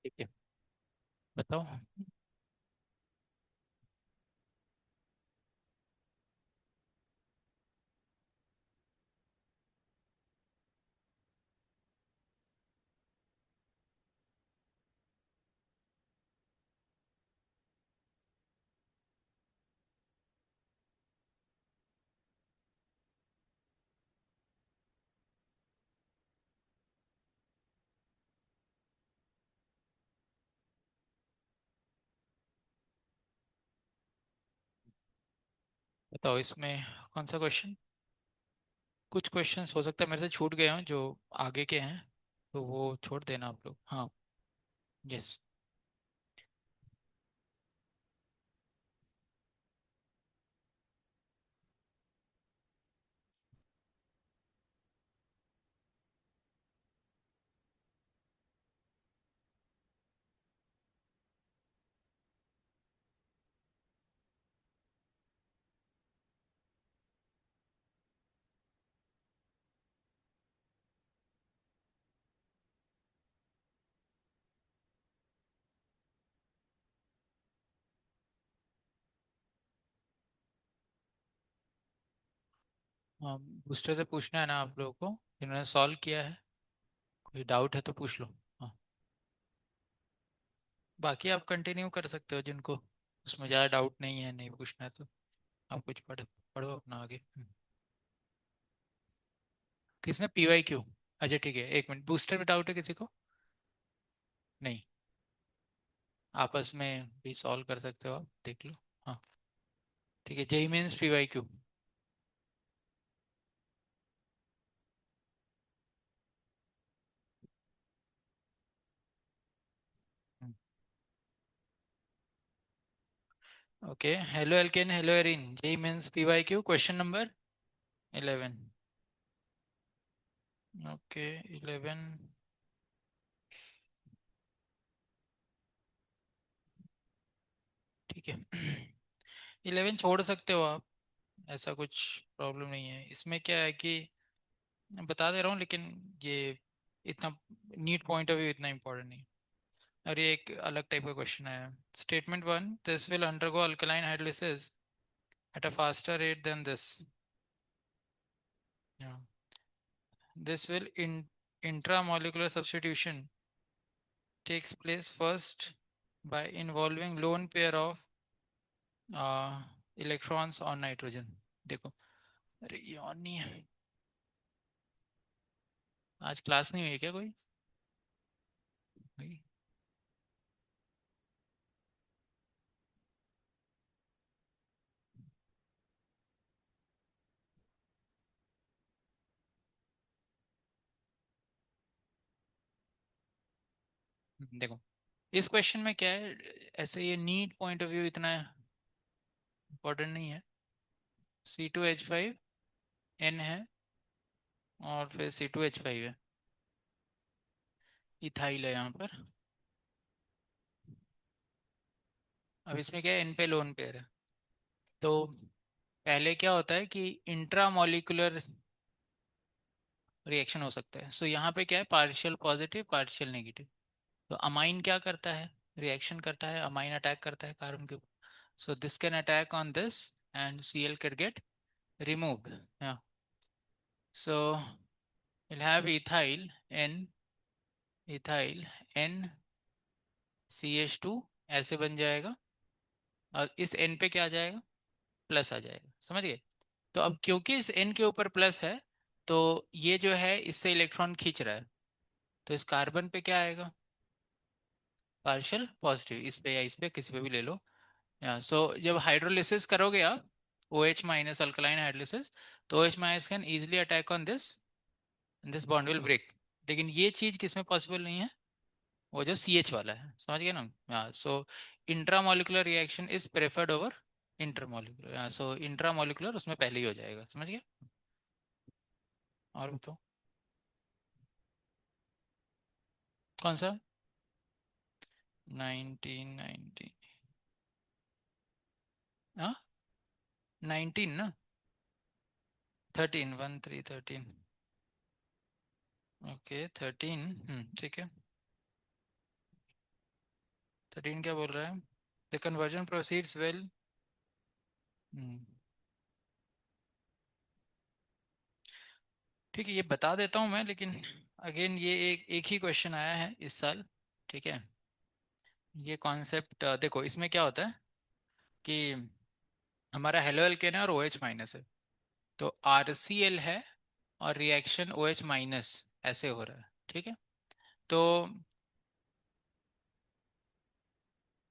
ठीक है, बताओ। बताओ इसमें कौन सा क्वेश्चन। कुछ क्वेश्चंस हो सकता है मेरे से छूट गए हों जो आगे के हैं, तो वो छोड़ देना आप लोग। हाँ। यस। बूस्टर से पूछना है ना आप लोगों को, जिन्होंने सॉल्व किया है। कोई डाउट है तो पूछ लो। हाँ। बाकी आप कंटिन्यू कर सकते हो, जिनको उसमें ज़्यादा डाउट नहीं है, नहीं पूछना है तो आप कुछ पढ़ो, पढ़ो अपना आगे। किसमें PYQ? अच्छा ठीक है, एक मिनट। बूस्टर में डाउट है किसी को? नहीं। आपस में भी सॉल्व कर सकते हो, आप देख लो। हाँ। ठीक है, JEE means PYQ। Okay, hello एल्केन, hello Erin, JEE means PYQ, question number 11। Okay, 11। ठीक है। 11 छोड़ सकते हो आप, ऐसा कुछ प्रॉब्लम नहीं है। इसमें क्या है कि बता दे रहा हूँ, लेकिन ये इतना नीट पॉइंट ऑफ व्यू इतना इंपॉर्टेंट नहीं। और ये एक अलग टाइप का क्वेश्चन है। Statement 1, this will undergo alkaline hydrolysis at a faster rate than this. Yeah. This will intramolecular substitution takes place first by involving lone pair of uh, electrons on nitrogen. देखो, अरे ये on नहीं है। आज class नहीं हुई है क्या कोई? हुई? देखो, इस क्वेश्चन में क्या है, ऐसे ये नीट पॉइंट ऑफ व्यू इतना इम्पोर्टेंट नहीं है। C2H5N है, और फिर C2H5 है, इथाइल है यहाँ पर। अब इसमें क्या है, N पे लोन पेयर है। तो पहले क्या होता है कि इंट्रामॉलिक्यूलर रिएक्शन हो सकता है। सो यहाँ पे क्या है, पार्शियल पॉजिटिव पार्शियल नेगेटिव। तो अमाइन क्या करता है, रिएक्शन करता है, अमाइन अटैक करता है कार्बन के ऊपर। So this can attack on this and Cl can get removed. Yeah. So we'll have ethyl N CH2 ऐसे बन जाएगा, और इस N पे क्या आ जाएगा, प्लस आ जाएगा। समझ गए? तो अब क्योंकि इस N के ऊपर प्लस है, तो ये जो है इससे इलेक्ट्रॉन खींच रहा है, तो इस कार्बन पे क्या आएगा, पार्शियल पॉजिटिव। इस पे या इस पे किसी पे भी ले लो। या सो जब हाइड्रोलिसिस करोगे आप, OH माइनस अल्कलाइन हाइड्रोलिसिस, तो OH minus can easily attack on this, this bond will break. लेकिन ये चीज किसमें पॉसिबल नहीं है, वो जो CH वाला है। समझ गए ना? हाँ। So intramolecular reaction is preferred over intermolecular. So intramolecular उसमें पहले ही हो जाएगा। समझ गए? और बताओ। कौन सा? 1990? हाँ, 19 ना? 13, 13, 13। ओके 13। ठीक है। 13 क्या बोल रहा है? The conversion proceeds well. ठीक है, ये बता देता हूँ मैं, लेकिन अगेन ये एक ही क्वेश्चन आया है इस साल। ठीक है, ये कॉन्सेप्ट देखो, इसमें क्या होता है कि हमारा हेलो एल्केन है और ओ एच माइनस है। तो आर सी एल है और रिएक्शन ओ एच माइनस ऐसे हो रहा है। ठीक है, तो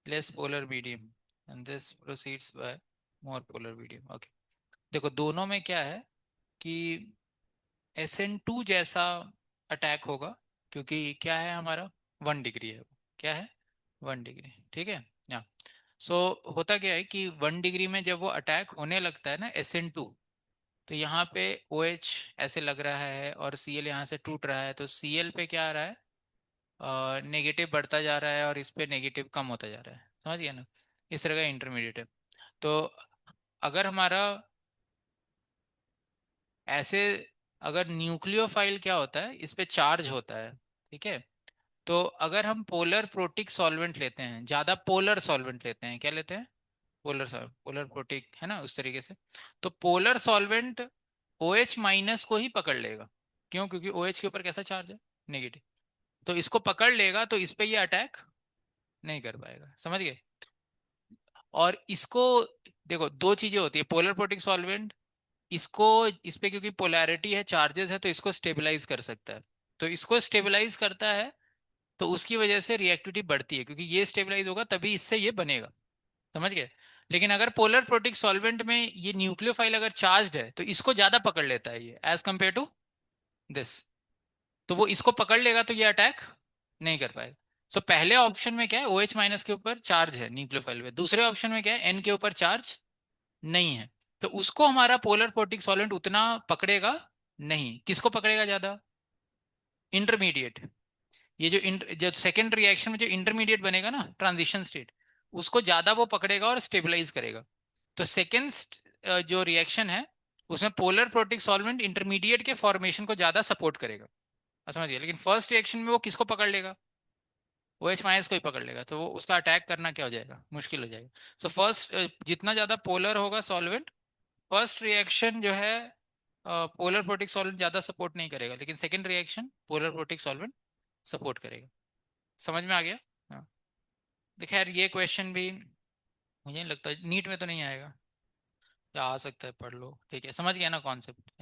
less polar medium and this proceeds by more polar medium. Okay, देखो दोनों में क्या है कि SN2 जैसा अटैक होगा, क्योंकि क्या है हमारा, 1 डिग्री है वो। क्या है? 1 डिग्री। ठीक है। हाँ, सो होता क्या है कि 1 डिग्री में जब वो अटैक होने लगता है ना SN2, तो यहाँ पे OH ऐसे लग रहा है और Cl यहाँ से टूट रहा है, तो Cl पे क्या आ रहा है, नेगेटिव बढ़ता जा रहा है और इस पे नेगेटिव कम होता जा रहा है। समझ गया ना? इस तरह का इंटरमीडिएट है। तो अगर हमारा ऐसे, अगर न्यूक्लियोफाइल क्या होता है, इस पे चार्ज होता है। ठीक है, तो अगर हम पोलर प्रोटिक सॉल्वेंट लेते हैं, ज्यादा पोलर सॉल्वेंट लेते हैं, क्या लेते हैं? पोलर सॉल्वेंट, पोलर प्रोटिक है ना, उस तरीके से। तो पोलर सॉल्वेंट OH माइनस को ही पकड़ लेगा। क्यों? क्योंकि OH के ऊपर कैसा चार्ज है? नेगेटिव। तो इसको पकड़ लेगा, तो इस पे ये अटैक नहीं कर पाएगा। समझ गए? और इसको देखो, दो चीजें होती है, पोलर प्रोटिक सॉल्वेंट इसको, इस पे क्योंकि पोलैरिटी है, चार्जेस है, तो इसको स्टेबलाइज कर सकता है। तो इसको स्टेबलाइज करता है, तो उसकी वजह से रिएक्टिविटी बढ़ती है, क्योंकि ये स्टेबलाइज होगा तभी इससे ये बनेगा। समझ गए? लेकिन अगर पोलर प्रोटिक सॉल्वेंट में ये न्यूक्लियोफाइल अगर चार्ज्ड है, तो इसको ज्यादा पकड़ लेता है ये, एज कंपेयर टू दिस। तो वो इसको पकड़ लेगा, तो ये अटैक नहीं कर पाएगा। सो पहले ऑप्शन में क्या है, OH माइनस के ऊपर चार्ज है न्यूक्लियोफाइल पे। दूसरे ऑप्शन में क्या है, N के ऊपर चार्ज नहीं है। तो उसको हमारा पोलर प्रोटिक सॉल्वेंट उतना पकड़ेगा नहीं। किसको पकड़ेगा ज्यादा? इंटरमीडिएट। ये जो जो सेकेंड रिएक्शन में जो इंटरमीडिएट बनेगा ना, ट्रांजिशन स्टेट, उसको ज्यादा वो पकड़ेगा और स्टेबलाइज करेगा। तो सेकेंड जो रिएक्शन है, उसमें पोलर प्रोटिक सॉल्वेंट इंटरमीडिएट के फॉर्मेशन को ज्यादा सपोर्ट करेगा। समझिए, लेकिन फर्स्ट रिएक्शन में वो किसको पकड़ लेगा? OH माइनस को ही पकड़ लेगा, तो वो उसका अटैक करना क्या हो जाएगा, मुश्किल हो जाएगा। सो फर्स्ट, जितना ज्यादा पोलर होगा सॉल्वेंट, फर्स्ट रिएक्शन जो है पोलर प्रोटिक सॉल्वेंट ज़्यादा सपोर्ट नहीं करेगा, लेकिन second reaction polar protic solvent support करेगा। समझ में आ गया? हाँ। तो खैर ये क्वेश्चन भी मुझे नहीं लगता नीट में तो नहीं आएगा, या आ सकता है, पढ़ लो। ठीक है, समझ गया ना कॉन्सेप्ट?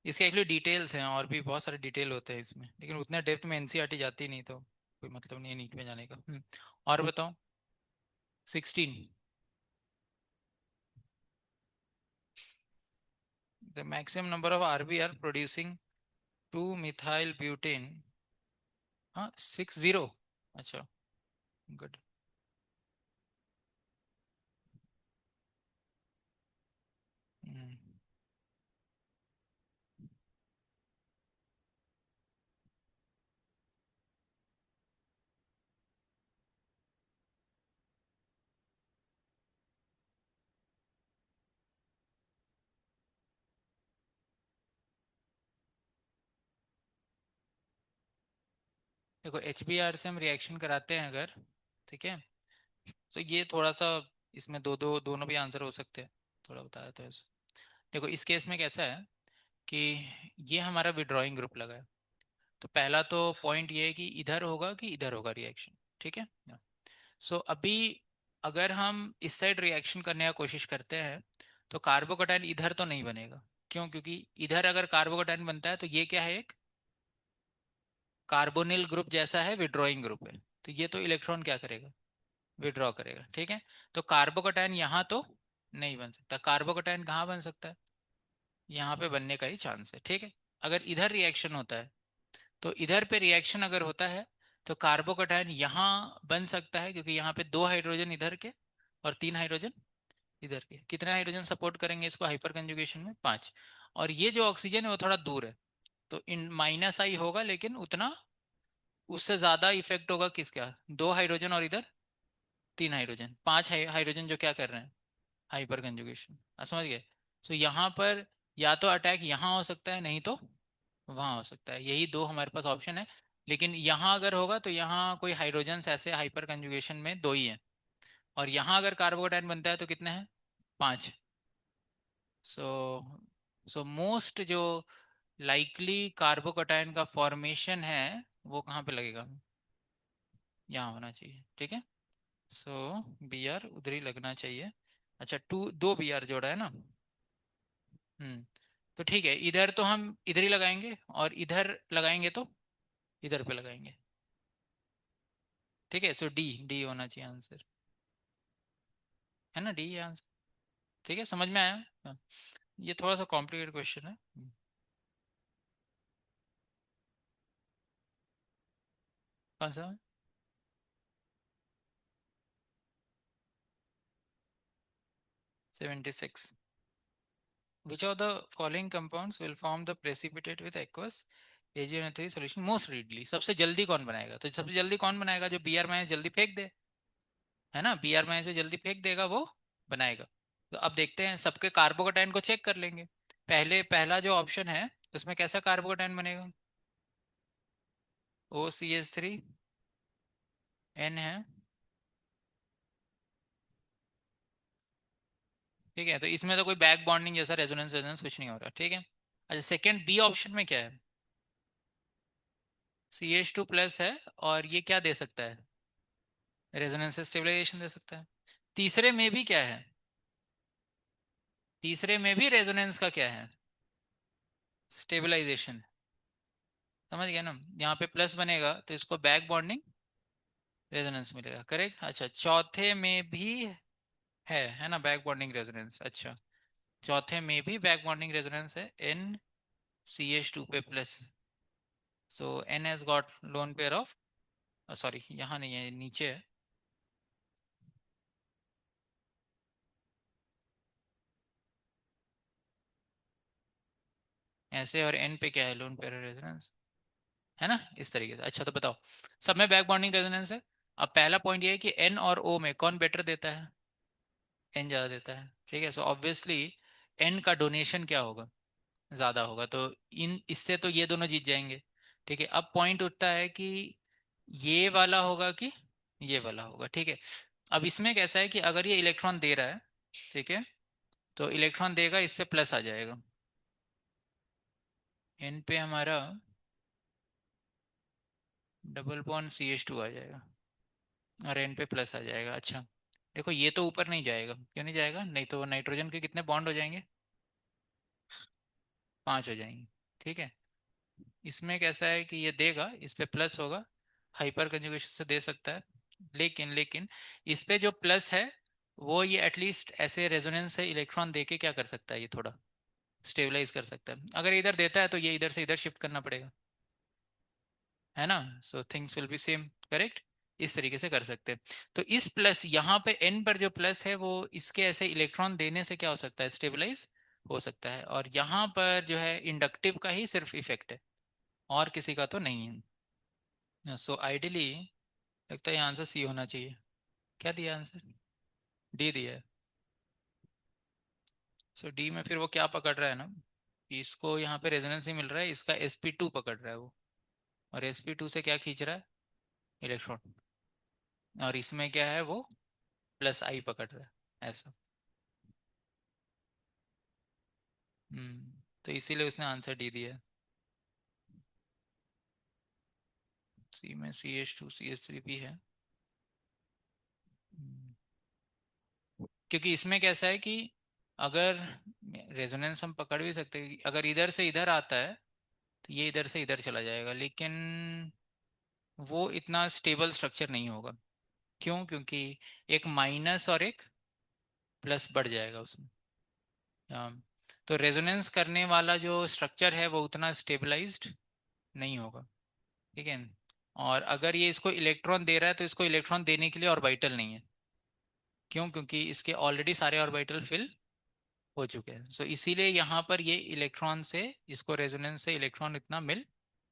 इसके एक्चुअली डिटेल्स हैं, और भी बहुत सारे डिटेल होते हैं इसमें, लेकिन उतने डेप्थ में NCERT जाती नहीं, तो कोई मतलब नहीं है नीट में जाने का। और बताओ। 16। The maximum number of RBR producing 2 methyl butane. हाँ, 60। अच्छा, गुड। देखो, HBr से हम रिएक्शन कराते हैं अगर, ठीक है, तो ये थोड़ा सा, इसमें दो दो दोनों भी आंसर हो सकते हैं। थोड़ा बताया तो ऐसे। देखो, इस केस में कैसा है कि ये हमारा विड्रॉइंग ग्रुप लगा है। तो पहला तो पॉइंट ये है कि इधर होगा कि इधर होगा रिएक्शन। ठीक है। सो अभी अगर हम इस साइड रिएक्शन करने का कोशिश करते हैं, तो कार्बोकैटायन इधर तो नहीं बनेगा। क्यों? क्योंकि इधर अगर कार्बोकैटायन बनता है, तो ये क्या है, एक कार्बोनिल ग्रुप जैसा है, विड्रॉइंग ग्रुप है। तो ये तो इलेक्ट्रॉन क्या करेगा, विड्रॉ करेगा। ठीक है, तो कार्बोकैटायन यहाँ तो नहीं बन सकता। कार्बोकैटायन कहाँ बन सकता है? यहाँ पे बनने का ही चांस है। ठीक है, अगर इधर रिएक्शन होता है, तो इधर पे रिएक्शन अगर होता है, तो कार्बोकैटायन यहाँ बन सकता है, क्योंकि यहाँ पे 2 हाइड्रोजन इधर के और 3 हाइड्रोजन इधर के। कितने हाइड्रोजन सपोर्ट करेंगे इसको हाइपर कंजुगेशन में? 5। और ये जो ऑक्सीजन है वो थोड़ा दूर है, तो इन -I होगा, लेकिन उतना, उससे ज्यादा इफेक्ट होगा किसका, 2 हाइड्रोजन और इधर 3 हाइड्रोजन, 5 हाइड्रोजन जो क्या कर रहे हैं, हाइपर कंजुगेशन। समझ गए? सो यहाँ पर या तो अटैक यहाँ हो सकता है, नहीं तो वहां हो सकता है। यही दो हमारे पास ऑप्शन है। लेकिन यहाँ अगर होगा तो यहाँ कोई हाइड्रोजन्स ऐसे हाइपर कंजुगेशन में दो ही हैं, और यहाँ अगर कार्बोकैटायन बनता है तो कितने हैं, पांच। सो मोस्ट जो लाइकली कार्बोकैटायन का फॉर्मेशन है वो कहाँ पे लगेगा, यहाँ होना चाहिए, ठीक है। सो बी आर उधर ही लगना चाहिए। अच्छा, दो बी आर जोड़ा है ना। तो ठीक है, इधर तो हम इधर ही लगाएंगे, और इधर लगाएंगे तो इधर पे लगाएंगे, ठीक है। सो डी डी होना चाहिए आंसर, है ना, डी है आंसर। ठीक है, समझ में आया। हाँ, ये थोड़ा सा कॉम्प्लिकेटेड क्वेश्चन है। कौन सा? 76। Which of the following compounds will form the precipitate with aqueous AgNO3 solution most readily? सबसे जल्दी कौन बनाएगा, तो सबसे जल्दी कौन बनाएगा, जो बी आर माइनस जल्दी फेंक दे, है ना, बी आर माइनस से जल्दी फेंक देगा वो बनाएगा। तो अब देखते हैं, सबके कार्बोकैटायन को चेक कर लेंगे। पहला जो ऑप्शन है उसमें कैसा कार्बोकैटायन बनेगा, OCH3 N है, ठीक है। तो इसमें तो कोई बैक बॉन्डिंग जैसा रेजोनेंस रेजोनेंस कुछ नहीं हो रहा, ठीक है। अच्छा, सेकंड बी ऑप्शन में क्या है, CH2 प्लस है, और ये क्या दे सकता है, रेजोनेंस स्टेबलाइजेशन दे सकता है। तीसरे में भी क्या है, तीसरे में भी रेजोनेंस का क्या है, स्टेबलाइजेशन। समझ गया ना, यहाँ पे प्लस बनेगा तो इसको बैक बॉन्डिंग रेजोनेंस मिलेगा, करेक्ट। अच्छा, चौथे में भी है ना बैक बॉन्डिंग रेजोनेंस। अच्छा, चौथे में भी बैक बॉन्डिंग रेजोनेंस है, NCH2 पे plus. So N has got lone pair of, sorry यहाँ नहीं है, नीचे है, ऐसे, और N पे क्या है, लोन पेयर रेजोनेंस, है ना, इस तरीके से। अच्छा, तो बताओ, सब में बैक बॉन्डिंग रेजोनेंस है। अब पहला पॉइंट ये है कि N और O में कौन बेटर देता है, N ज़्यादा देता है, ठीक है। सो ऑब्वियसली N का डोनेशन क्या होगा, ज़्यादा होगा, तो इन इससे तो ये दोनों जीत जाएंगे, ठीक है। अब पॉइंट उठता है कि ये वाला होगा कि ये वाला होगा, ठीक है। अब इसमें कैसा है कि अगर ये इलेक्ट्रॉन दे रहा है, ठीक है, तो इलेक्ट्रॉन देगा, इस पे प्लस आ जाएगा, N पे हमारा डबल बॉन्ड CH2 आ जाएगा, और N पे प्लस आ जाएगा। अच्छा, देखो ये तो ऊपर नहीं जाएगा, क्यों नहीं जाएगा, नहीं तो नाइट्रोजन के कितने बॉन्ड हो जाएंगे, पांच हो जाएंगे, ठीक है। इसमें कैसा है कि ये देगा, इस पे प्लस होगा, हाइपर कंजुगेशन से दे सकता है, लेकिन इस पे जो प्लस है वो ये एटलीस्ट ऐसे रेजोनेंस से इलेक्ट्रॉन देके क्या कर सकता है, ये थोड़ा स्टेबलाइज कर सकता है। अगर इधर देता है तो ये इधर से इधर शिफ्ट करना पड़ेगा, है ना। So things will be same, correct. इस तरीके से कर सकते हैं। तो इस प्लस यहाँ पे N पर जो प्लस है वो इसके ऐसे इलेक्ट्रॉन देने से क्या हो सकता है, स्टेबलाइज हो सकता है, और यहाँ पर जो है इंडक्टिव का ही सिर्फ इफेक्ट है, और किसी का तो नहीं है। सो आइडियली लगता है आंसर सी होना चाहिए। क्या दिया आंसर, डी दिया है। सो डी में फिर वो क्या पकड़ रहा है ना, कि इसको यहाँ पे रेजोनेंस ही मिल रहा है, इसका sp2 पकड़ रहा है वो, और sp2 से क्या खींच रहा है, इलेक्ट्रॉन, और इसमें क्या है वो प्लस आई पकड़ रहा है, ऐसा। तो इसीलिए उसने आंसर डी दिया है। सी में CH2 CH3 भी है। हम्म, क्योंकि इसमें कैसा है कि अगर रेजोनेंस हम पकड़ भी सकते हैं, अगर इधर से इधर आता है तो ये इधर से इधर चला जाएगा, लेकिन वो इतना स्टेबल स्ट्रक्चर नहीं होगा। क्यों, क्योंकि एक माइनस और एक प्लस बढ़ जाएगा उसमें। हाँ, तो रेजोनेंस करने वाला जो स्ट्रक्चर है वो उतना स्टेबलाइज्ड नहीं होगा, ठीक है। और अगर ये इसको इलेक्ट्रॉन दे रहा है तो इसको इलेक्ट्रॉन देने के लिए ऑर्बिटल नहीं है। क्यों, क्योंकि इसके ऑलरेडी सारे ऑर्बिटल फिल हो चुके हैं। सो इसीलिए यहाँ पर ये इलेक्ट्रॉन से, इसको रेजोनेंस से इलेक्ट्रॉन इतना मिल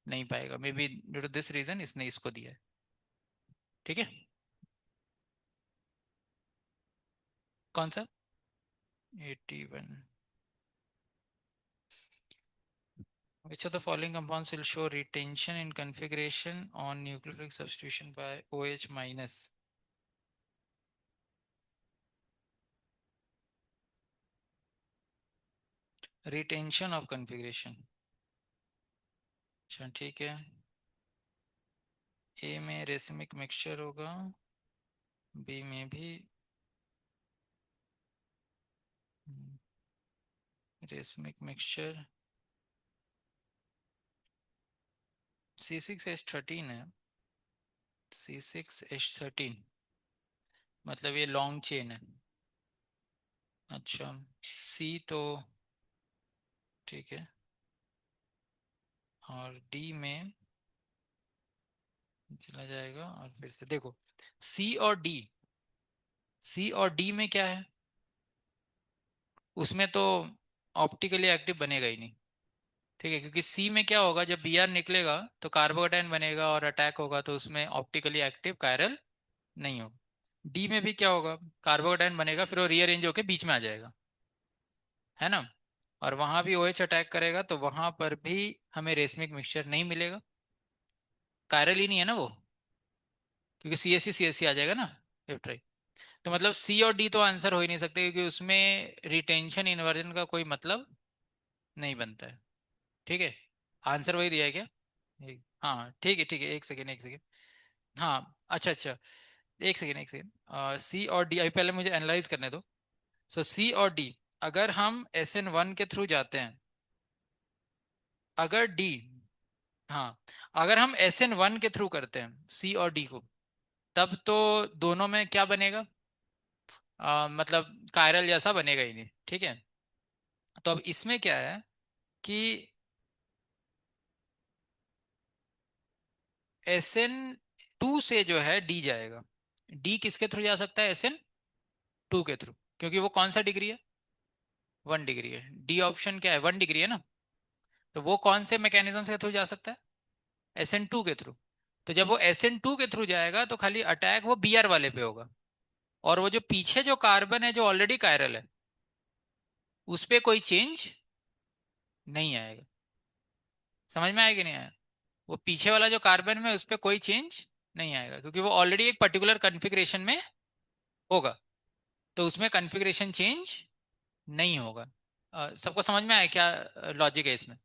नहीं पाएगा, maybe due to this reason इसने इसको दिया है, ठीक है। कौन सा, 81। Which of the following compounds will show retention in configuration on nucleophilic substitution by OH minus? Retention of configuration. अच्छा ठीक है। ए में रेसिमिक मिक्सचर होगा, बी में भी रेसिमिक मिक्सचर। C6H13 है, C6H13 मतलब ये लॉन्ग चेन है। अच्छा सी तो ठीक है, और डी में चला जाएगा। और फिर से देखो, सी और डी, सी और डी में क्या है, उसमें तो ऑप्टिकली एक्टिव बनेगा ही नहीं। ठीक है, क्योंकि सी में क्या होगा, जब बी आर निकलेगा तो कार्बोकेटाइन बनेगा और अटैक होगा, तो उसमें ऑप्टिकली एक्टिव कायरल नहीं होगा। डी में भी क्या होगा, कार्बोकेटाइन बनेगा, फिर वो रीअरेंज होकर बीच में आ जाएगा, है ना। और वहां भी OH अटैक करेगा, तो वहां पर भी हमें रेसमिक मिक्सचर नहीं मिलेगा, कायरल ही नहीं है ना वो, क्योंकि CSC आ जाएगा ना लेफ्ट राइट। तो मतलब सी और डी तो आंसर हो ही नहीं सकते, क्योंकि उसमें रिटेंशन इन्वर्जन का कोई मतलब नहीं बनता है। ठीक है, आंसर वही दिया है क्या? हाँ ठीक है ठीक है, एक सेकेंड एक सेकेंड। हाँ अच्छा अच्छा, एक सेकेंड एक सेकेंड। सी और डी, अभी पहले मुझे एनालाइज करने दो। सो सी और डी, अगर हम SN1 के थ्रू जाते हैं, अगर डी, हाँ, अगर हम SN1 के थ्रू करते हैं सी और डी को, तब तो दोनों में क्या बनेगा, मतलब कायरल जैसा बनेगा ही नहीं। ठीक है, तो अब इसमें क्या है कि SN2 से जो है डी जाएगा। डी किसके थ्रू जा सकता है, SN2 के थ्रू, क्योंकि वो कौन सा डिग्री है, 1 डिग्री है। डी ऑप्शन क्या है, 1 डिग्री है ना। तो वो कौन से मैकेनिज्म के थ्रू जा सकता है, SN2 के थ्रू। तो जब वो SN2 के थ्रू जाएगा, तो खाली अटैक वो Br वाले पे होगा, और वो जो पीछे जो कार्बन है जो ऑलरेडी कायरल है, उस पे कोई चेंज नहीं आएगा। समझ में आएगा नहीं आया, वो पीछे वाला जो कार्बन में उस पे कोई चेंज नहीं आएगा, क्योंकि वो ऑलरेडी एक पर्टिकुलर कॉन्फ़िगरेशन में होगा, तो उसमें कॉन्फ़िगरेशन चेंज नहीं होगा। सबको समझ में आया क्या लॉजिक है इसमें?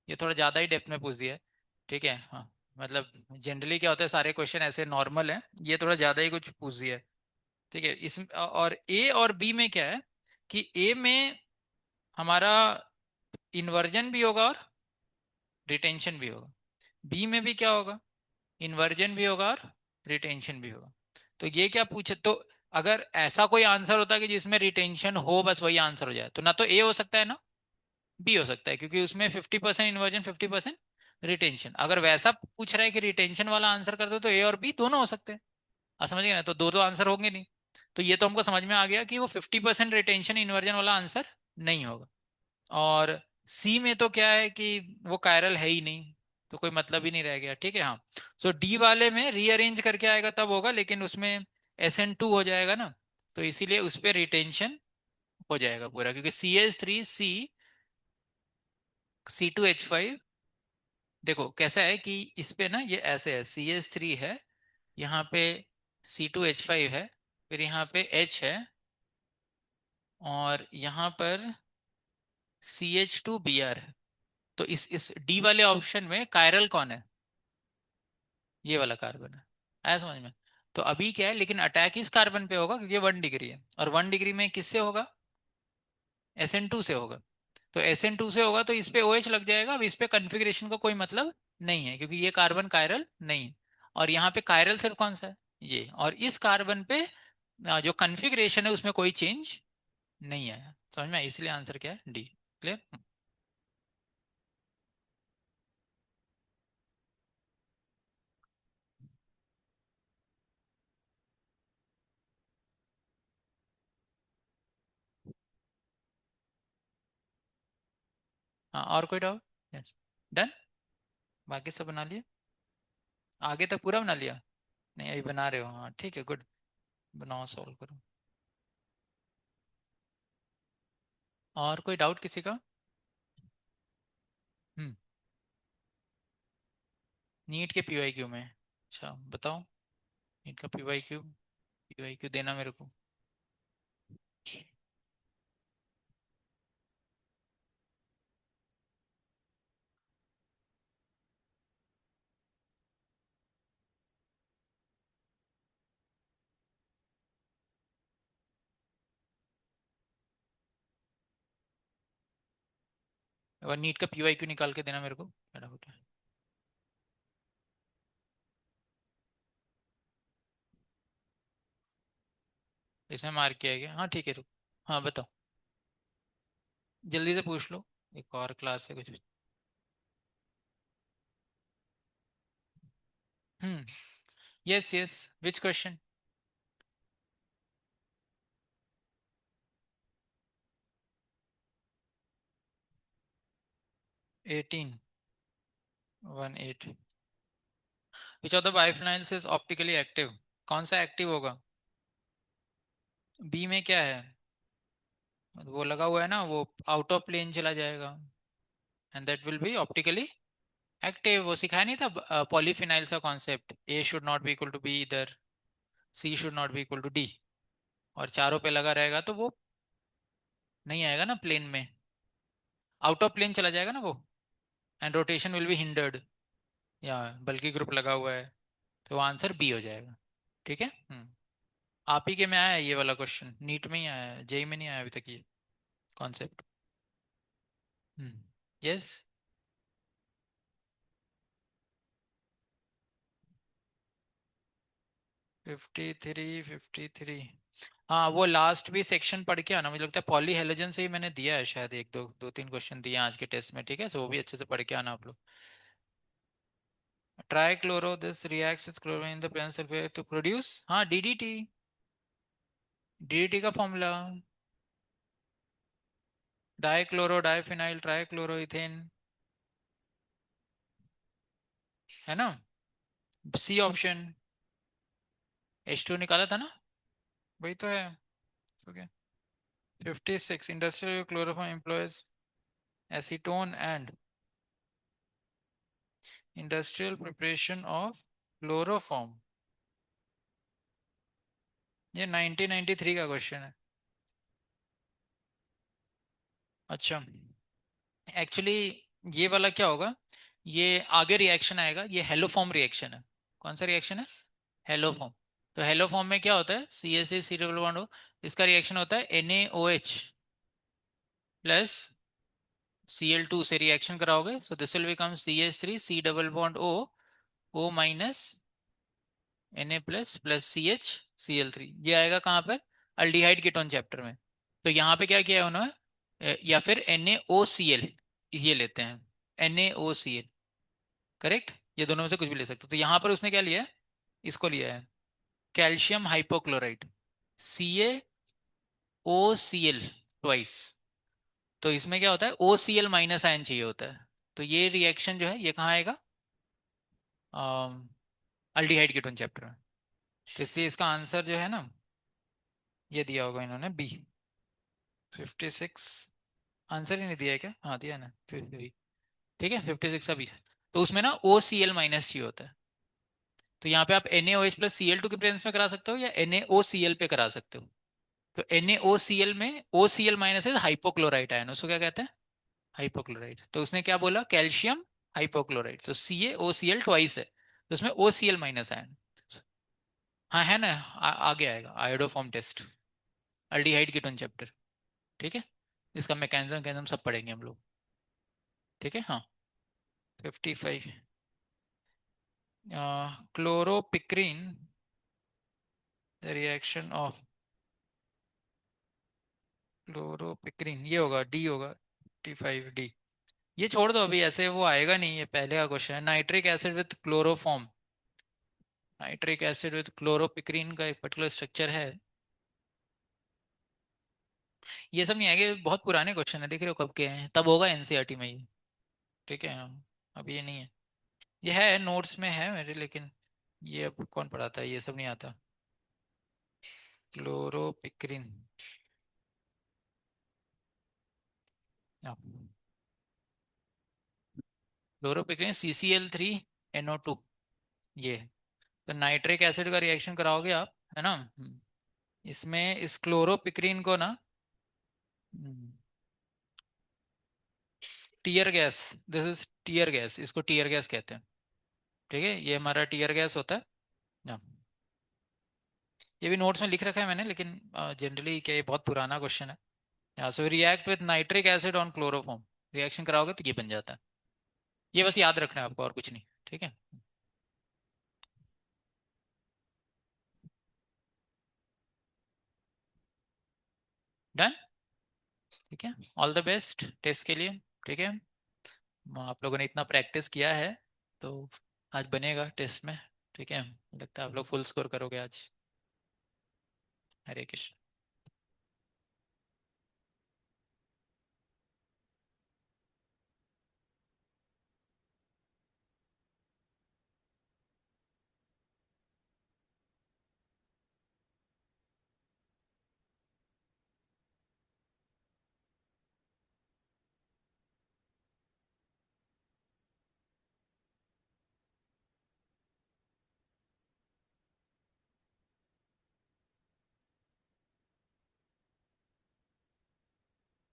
ये थोड़ा ज़्यादा ही डेप्थ में पूछ दिया है। ठीक है हाँ, मतलब जनरली क्या होता है, सारे क्वेश्चन ऐसे नॉर्मल हैं, ये थोड़ा ज़्यादा ही कुछ पूछ दिया है। ठीक है, इस और ए और बी में क्या है कि ए में हमारा इन्वर्जन भी होगा और रिटेंशन भी होगा, बी में भी क्या होगा, इन्वर्जन भी होगा और रिटेंशन भी होगा। तो ये क्या पूछे, तो अगर ऐसा कोई आंसर होता कि जिसमें रिटेंशन हो, बस वही आंसर हो जाए, तो ना तो ए हो सकता है ना बी हो सकता है, क्योंकि उसमें 50% इन्वर्जन 50% रिटेंशन। अगर वैसा पूछ रहा है कि रिटेंशन वाला आंसर कर दो, तो ए और बी दोनों हो सकते हैं। आप समझ गए ना, तो दो दो आंसर होंगे नहीं। तो ये तो हमको समझ में आ गया कि वो 50% रिटेंशन इन्वर्जन वाला आंसर नहीं होगा। और सी में तो क्या है कि वो कायरल है ही नहीं, तो कोई मतलब ही नहीं रह गया। ठीक है हाँ, सो डी वाले में रीअरेंज करके आएगा तब होगा, लेकिन उसमें SN2 हो जाएगा ना, तो इसीलिए उस पर रिटेंशन हो जाएगा पूरा, क्योंकि CH3C, C2H5। देखो कैसा है कि इस पे ना ये ऐसे है, CH3 है, यहाँ पे C2H5 है, फिर यहाँ पे H है, और यहाँ पर CH2Br है। तो इस डी वाले ऑप्शन में कायरल कौन है, ये वाला कार्बन है। आया समझ में? तो अभी क्या है, लेकिन अटैक इस कार्बन पे होगा, क्योंकि 1 डिग्री है, और 1 डिग्री में किससे होगा, SN2 से होगा। तो SN2 से होगा, तो इस पे OH लग जाएगा। अब इस पे कन्फिग्रेशन का कोई मतलब नहीं है, क्योंकि ये कार्बन कायरल नहीं है। और यहाँ पे कायरल सिर्फ कौन सा है, ये, और इस कार्बन पे जो कन्फिग्रेशन है उसमें कोई चेंज नहीं आया। समझ में आया? इसलिए आंसर क्या है, डी। क्लियर? हाँ, और कोई डाउट? Yes, done. बाकी सब बना लिए, आगे तक पूरा बना लिया? नहीं अभी बना रहे हो, हाँ ठीक है, गुड। बनाओ, सॉल्व करो। और कोई डाउट किसी का? हम्म। नीट के पीवाई क्यू में? अच्छा बताओ। नीट का पीवाई क्यू, पीवाई क्यू देना मेरे को। और नीट का पीवाई क्यू निकाल के देना मेरे को फटाफट। इसमें मार्क किया गया, हाँ ठीक है, रुक। हाँ बताओ, जल्दी से पूछ लो, एक और क्लास है कुछ। Hmm. Yes yes, which question? 18, 18। Which of the biphenyls is optically active? कौन सा एक्टिव होगा? बी में क्या है? वो लगा हुआ है ना, वो आउट ऑफ प्लेन चला जाएगा, and that will be optically active. वो सिखाया नहीं था पॉलीफिनाइल्स का concept, A should not be equal to B इधर, C should not be equal to D, और चारों पे लगा रहेगा तो वो नहीं आएगा ना प्लेन में, आउट ऑफ प्लेन चला जाएगा ना वो, and rotation will be hindered. या बल्कि ग्रुप लगा हुआ है, तो आंसर बी हो जाएगा। ठीक है। आप ही के में आया है ये वाला क्वेश्चन, नीट में ही आया है, जेई में नहीं आया अभी तक ये कॉन्सेप्ट। यस। 53, 53। हाँ वो लास्ट भी सेक्शन पढ़ के आना, मुझे लगता है पॉली हेलोजन से ही मैंने दिया है शायद, एक दो दो तीन क्वेश्चन दिए हैं आज के टेस्ट में, ठीक है, तो वो भी अच्छे से पढ़ के आना आप लोग। Trichloro this reacts with chlorine in the presence of to produce, हाँ डीडीटी, डीडीटी का formula dichloro diphenyl trichloro ethane, है ना? सी ऑप्शन, H2 निकाला था ना, वही तो है। Okay. 56, industrial chloroform employees acetone and industrial preparation of chloroform. ये 1993 का क्वेश्चन है। अच्छा, एक्चुअली ये वाला क्या होगा, ये आगे रिएक्शन आएगा, ये हेलोफॉर्म रिएक्शन है। कौन सा रिएक्शन है? हेलोफॉर्म। तो हेलोफॉर्म में क्या होता है, C S C double bond O, इसका रिएक्शन होता है NaOH प्लस Cl2 से रिएक्शन कराओगे, so this will become CH3 C double bond O minus Na plus plus CH Cl3, ये आएगा कहाँ पर? अल्डिहाइड कीटोन चैप्टर में। तो यहाँ पे क्या किया है उन्होंने, या फिर NaOCl, ये लेते हैं NaOCl, करेक्ट, ये दोनों में से कुछ भी ले सकते हो। तो यहाँ पर उसने क्या लिया है, इसको लिया है कैल्शियम हाइपोक्लोराइड, CaOCl ट्वाइस। तो इसमें क्या होता है, OCl माइनस आयन चाहिए होता है, तो ये रिएक्शन जो है ये कहाँ आएगा, अल्डिहाइड कीटोन चैप्टर में। तो इसलिए इसका आंसर जो है ना, ये दिया होगा इन्होंने बी। 56, आंसर ही नहीं दिया है क्या? हाँ दिया है ना, ठीक है 56 अभी। तो उसमें ना OCl माइनस चाहिए होता है, तो यहाँ पे आप NaOH प्लस Cl2 के प्रेजेंस में करा सकते हो या NaOCl पे करा सकते हो। तो NaOCl में OCl माइनस है हाइपोक्लोराइट आयन, उसको क्या कहते हैं? हाइपोक्लोराइट। तो उसने क्या बोला, कैल्शियम हाइपोक्लोराइट, तो CaOCl ट्वाइस है, तो उसमें OCl माइनस आयन। हाँ है ना, आगे आएगा iodoform test, aldehyde ketone chapter, ठीक है, इसका मैकेनिज्म कैनिज्म सब पढ़ेंगे हम लोग, ठीक है हाँ। 55, chloropicrin, the reaction of chloropicrin, ये होगा डी होगा, 55 डी। ये छोड़ दो अभी, ऐसे वो आएगा नहीं, ये पहले का क्वेश्चन है। Nitric acid with chloroform, nitric acid with chloropicrin का एक पर्टिकुलर स्ट्रक्चर है। ये सब नहीं आएंगे, बहुत पुराने क्वेश्चन है, देख रहे हो कब के हैं, तब होगा एनसीईआरटी में ये, ठीक है हाँ, अभी ये नहीं है। ये है नोट्स में है मेरे, लेकिन ये अब कौन पढ़ाता है, ये सब नहीं आता। क्लोरोपिक्रीन, क्लोरोपिक्रीन CCl3NO2, ये। तो नाइट्रिक एसिड का रिएक्शन कराओगे आप, है ना। इसमें इस क्लोरोपिक्रीन को ना, tear gas, this is tear gas, इसको टीयर गैस कहते हैं। ठीक है, ये हमारा टीयर गैस होता है ना। ये भी नोट्स में लिख रखा है मैंने, लेकिन जनरली क्या, ये बहुत पुराना क्वेश्चन है। यहाँ से react with nitric acid on chloroform, reaction कराओगे तो ये बन जाता है। ये बस याद रखना है आपको, और कुछ नहीं। ठीक है, डन। ठीक है, ऑल द बेस्ट टेस्ट के लिए। ठीक है, आप लोगों ने इतना प्रैक्टिस किया है, तो आज बनेगा टेस्ट में। ठीक है, लगता है आप लोग फुल स्कोर करोगे आज। हरे कृष्ण।